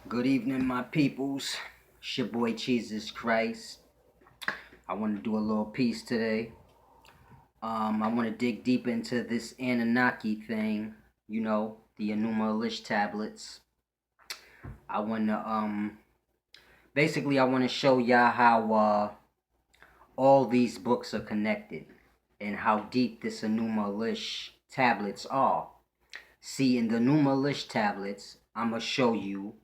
Good evening, my peoples. It's your boy Jesus Christ. I want to do a little piece today. I want to dig deep into this Annunaki thing. The Enuma Elish tablets. I want to basically I want to show y'all how all these books are connected and how deep this Enuma Elish tablets are. See, in the Enuma Elish tablets, I'm gonna show you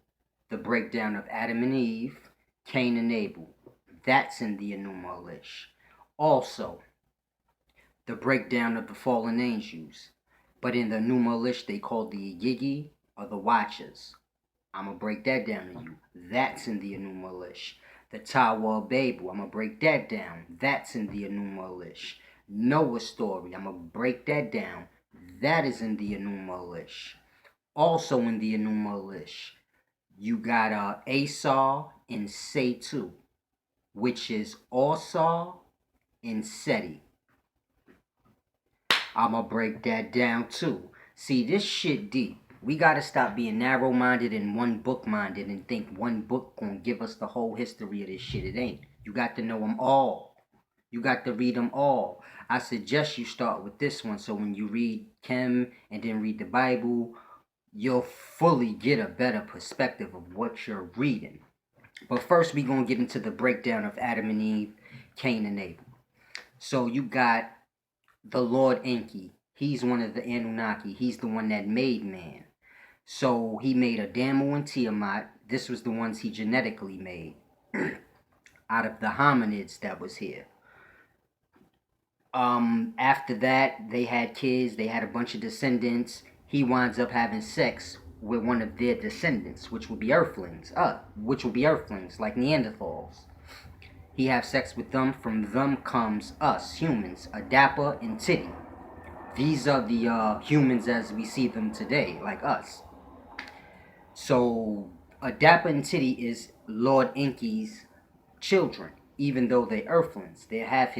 the breakdown of Adam and Eve, Cain and Abel. That's in the Enuma Elish. Also, the breakdown of the fallen angels. But in the Enuma Elish, they call the Igigi or the Watchers. I'm going to break that down to you. That's in the Enuma Elish. The Tower of Babel, I'm going to break that down. That's in the Enuma Elish. Noah's story, I'm going to break that down. That is in the Enuma Elish. Also in the Enuma Elish, you got Esau and Satu, which is Osar and Seti. I'ma break that down too. See, this shit deep. We gotta stop being narrow-minded and one-book-minded and think one book gonna give us the whole history of this shit. It ain't. You got to know them all. You got to read them all. I suggest you start with this one so when you read Chem and then read the Bible, you'll fully get a better perspective of what you're reading. But first, we're going to get into the breakdown of Adam and Eve, Cain and Abel. So you got the Lord Enki. He's one of the Annunaki. He's the one that made man. So he made Adamo and Tiamat. This was the ones he genetically made out of the hominids that was here. After that, they had kids. They had a bunch of descendants. He winds up having sex with one of their descendants, which would be earthlings. Like Neanderthals. He have sex with them. From them comes us, humans, Adapa and Titty. These are the humans as we see them today, like us. So Adapa and Titty is Lord Enki's children, even though they're earthlings. They're half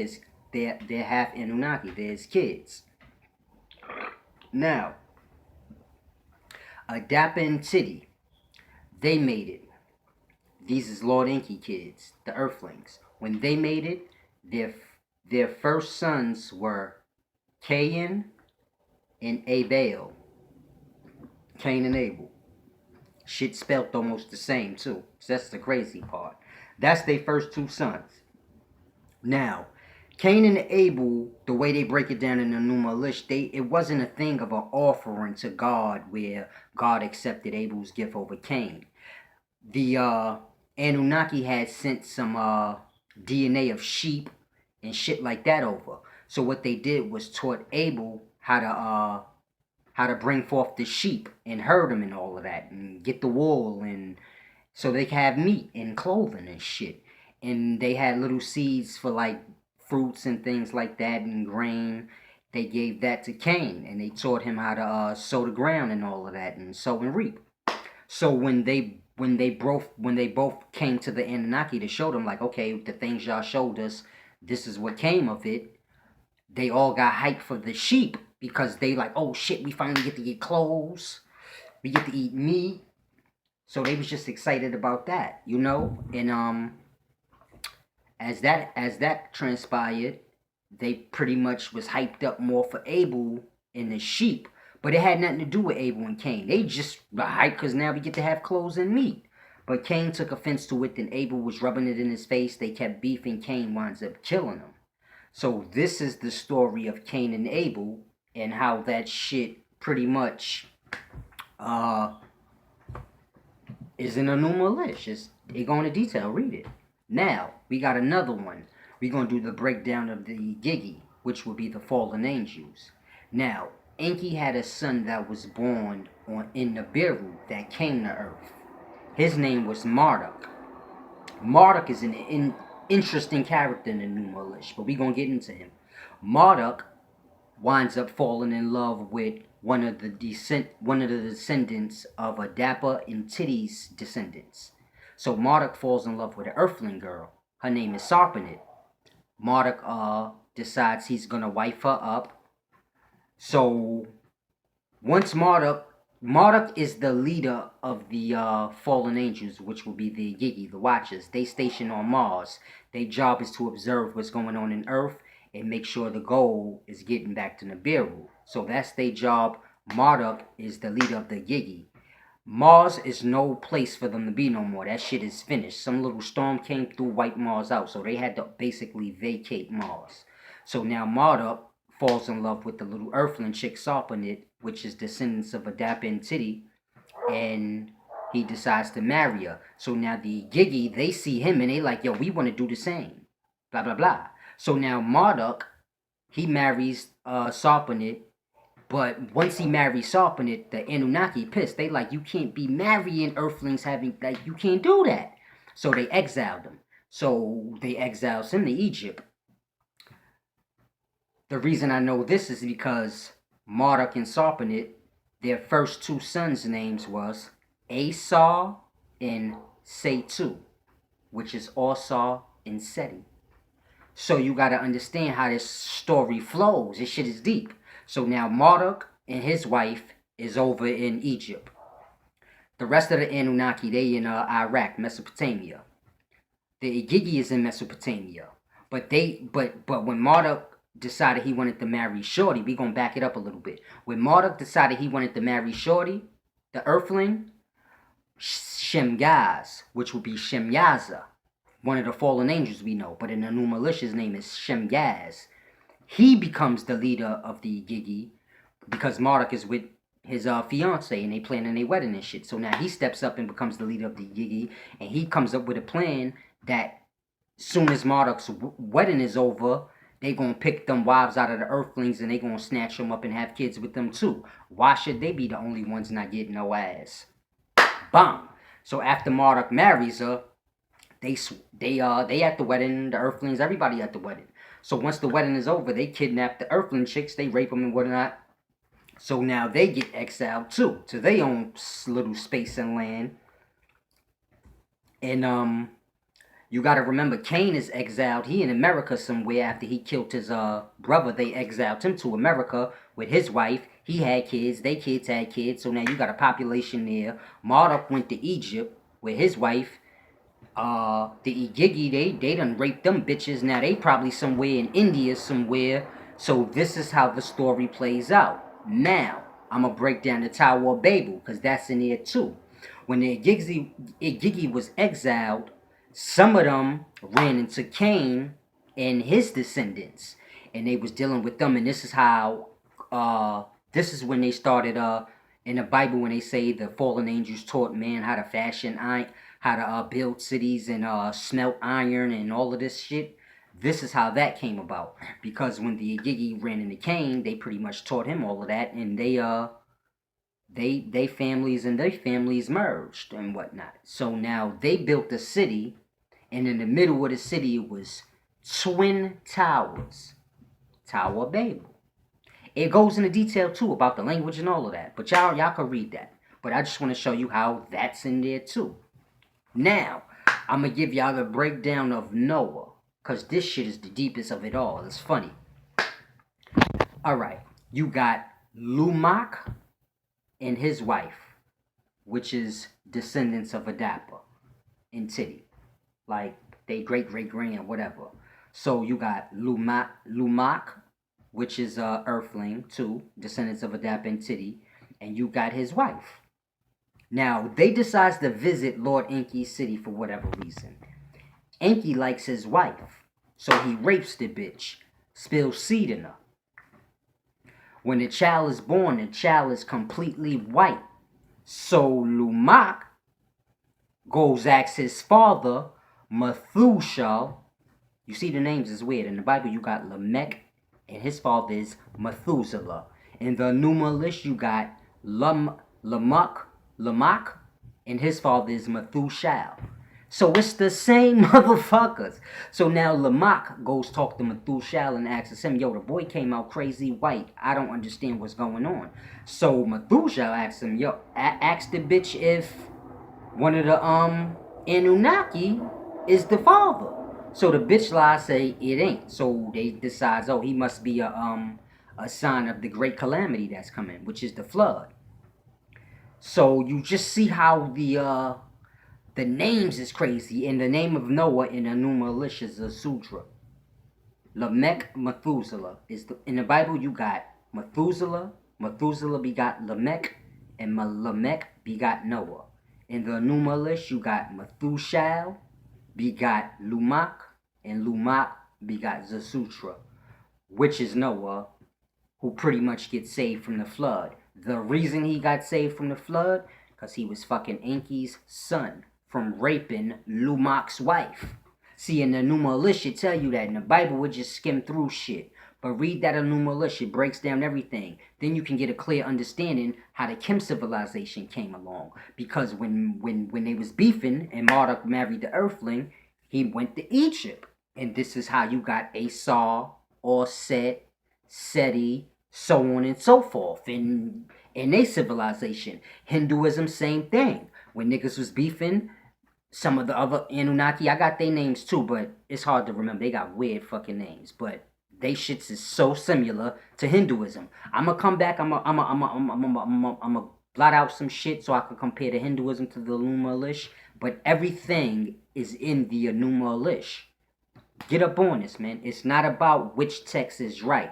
Anunnaki. They're his kids. Now, Adapa and Titty, they made it. These is Lord Enki kids, the earthlings. When they made it, their first sons were Cain and Abel. Cain and Abel. Shit spelt almost the same too. So that's the crazy part. That's their first two sons. Now, Cain and Abel, the way they break it down in the Enuma Elish, it wasn't a thing of an offering to God where God accepted Abel's gift over Cain. The Anunnaki had sent some DNA of sheep and shit like that over. So what they did was taught Abel how to bring forth the sheep and herd them and all of that and get the wool and so they could have meat and clothing and shit. And they had little seeds for like fruits and things like that and grain. They gave that to Cain and they taught him how to sow the ground and all of that and sow and reap. So when they both came to the Anunnaki to show them like, okay, the things y'all showed us, this is what came of it. They all got hyped for the sheep because they like, oh shit, we finally get to get clothes, we get to eat meat. So they was just excited about that, And as that transpired, they pretty much was hyped up more for Abel and the sheep. But it had nothing to do with Abel and Cain. They just were hyped because now we get to have clothes and meat. But Cain took offense to it, and Abel was rubbing it in his face. They kept beefing. Cain winds up killing him. So this is the story of Cain and Abel and how that shit pretty much is in Enuma Elish. It go into detail. Read it. Now, we got another one. We're going to do the breakdown of the Igigi, which will be the fallen angels. Now, Enki had a son that was born in Nibiru that came to Earth. His name was Marduk. Marduk is an interesting character in the Enuma Elish, but we're going to get into him. Marduk winds up falling in love with one of the descendants of Adapa and Titty's descendants. So Marduk falls in love with an earthling girl. Her name is Sarpanit. Marduk decides he's gonna wife her up. So once Marduk Marduk is the leader of the fallen angels, which will be the Igigi, the Watchers. They station on Mars. Their job is to observe what's going on in Earth and make sure the goal is getting back to Nibiru. So that's their job. Marduk is the leader of the Igigi. Mars is no place for them to be no more. That shit is finished. Some little storm came through, wiped Mars out. So they had to basically vacate Mars. So now Marduk falls in love with the little earthling chick Sarpanit, which is descendants of Adapa and Titi, and he decides to marry her. So now the Igigi, they see him and they like, yo, we want to do the same. Blah, blah, blah. So now Marduk, he marries Sarpanit, but once he marries Sarpanit, the Annunaki pissed. They like, you can't be marrying earthlings having, like, you can't do that. So they exiled him. So they exiled him to Egypt. The reason I know this is because Marduk and Sarpanit, their first two sons' names was Asar and Setu, which is Osar and Seti. So you got to understand how this story flows. This shit is deep. So now Marduk and his wife is over in Egypt. The rest of the Anunnaki, they in Iraq, Mesopotamia. The Igigi is in Mesopotamia. But when Marduk decided he wanted to marry Shorty, we gonna back it up a little bit. When Marduk decided he wanted to marry Shorty, the Earthling, Shemgaz, which would be Shemyaza, one of the fallen angels we know, but in Enuma Elish, his name is Shemgaz. He becomes the leader of the Igigi because Marduk is with his fiance and they planning their wedding and shit. So now he steps up and becomes the leader of the Igigi, and he comes up with a plan that soon as Marduk's wedding is over, they gonna pick them wives out of the earthlings and they gonna snatch them up and have kids with them too. Why should they be the only ones not getting no ass? Bam. So after Marduk marries her, they at the wedding, the earthlings, everybody at the wedding. So once the wedding is over, they kidnap the earthling chicks, they rape them and whatnot. So now they get exiled too to their own little space and land. And you got to remember, Cain is exiled. He in America somewhere after he killed his brother. They exiled him to America with his wife. He had kids. They kids had kids. So now you got a population there. Marduk went to Egypt with his wife. The Igigi, they done raped them bitches. Now they probably somewhere in India somewhere. So this is how the story plays out. Now, I'm going to break down the Tower of Babel because that's in there too. When the Igigi was exiled, some of them ran into Cain and his descendants, and they was dealing with them. And this is how, this is when they started in the Bible when they say the fallen angels taught man how to fashion iron, how to build cities and smelt iron and all of this shit. This is how that came about, because when the Igigi ran into Cain, they pretty much taught him all of that, and they families and their families merged and whatnot. So now they built a city, and in the middle of the city was twin towers, Tower of Babel. It goes into detail too about the language and all of that, but y'all can read that. But I just want to show you how that's in there too. Now, I'm going to give y'all the breakdown of Noah, because this shit is the deepest of it all. It's funny. Alright, you got Lumak and his wife, which is descendants of Adapa and Titi. Like, they great-great-grand, whatever. So you got Lumak, which is Earthling, too, descendants of Adapa and Titi. And you got his wife. Now, they decides to visit Lord Enki's city for whatever reason. Enki likes his wife, so he rapes the bitch, spills seed in her. When the child is born, the child is completely white. So Lumak goes asks his father, Methuselah. You see the names is weird. In the Bible, you got Lamech, and his father is Methuselah. In the Enuma Elish, you got Lamech, and his father is Methuselah. So it's the same motherfuckers. So now Lamech goes talk to Methuselah and asks him, yo, the boy came out crazy white. I don't understand what's going on. So Methuselah asks him, yo, ask the bitch if one of the Annunaki is the father. So the bitch lies say it ain't. So they decides, oh, he must be a sign of the great calamity that's coming, which is the flood. So you just see how the names is crazy. And the name of Noah in Enuma Elish is a Sudra. Lamech, Methuselah is in the Bible. You got Methuselah. Methuselah begot Lamech, and Lamech begot Noah. In the Enuma Elish, you got Methushal begot Lumak, and Lumak begot Zasutra, which is Noah, who pretty much gets saved from the flood. The reason he got saved from the flood, because he was fucking Enki's son from raping Lumak's wife. See, in the Enuma Elish, it tell you that. In the Bible, we just skim through shit. But read that Enuma Elish, it breaks down everything. Then you can get a clear understanding how the Kim civilization came along. Because when they was beefing and Marduk married the Earthling, he went to Egypt. And this is how you got Esau, or Seth, Seti, so on and so forth. In a civilization. Hinduism, same thing. When niggas was beefing, some of the other Annunaki, I got their names too, but it's hard to remember. They got weird fucking names, but they shits is so similar to Hinduism. I'ma come back. I'ma blot out some shit so I can compare the Hinduism to the Enuma Elish. But everything is in the Enuma Elish. Get up on this, man. It's not about which text is right.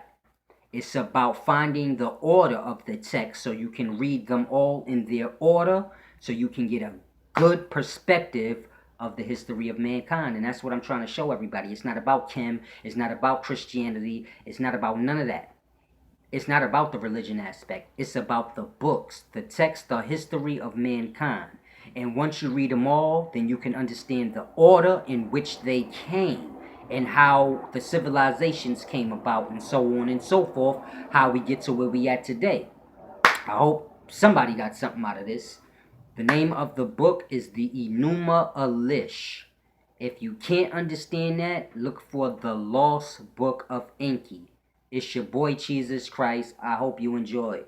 It's about finding the order of the text so you can read them all in their order so you can get a good perspective of the history of mankind. And that's what I'm trying to show everybody. It's not about Kim. It's not about Christianity. It's not about none of that. It's not about the religion aspect. It's about the books, the text, the history of mankind. And once you read them all, then you can understand the order in which they came and how the civilizations came about and so on and so forth, how we get to where we at today. I hope somebody got something out of this. The name of the book is the Enuma Elish. If you can't understand that, look for the Lost Book of Enki. It's your boy Jesus Christ. I hope you enjoy.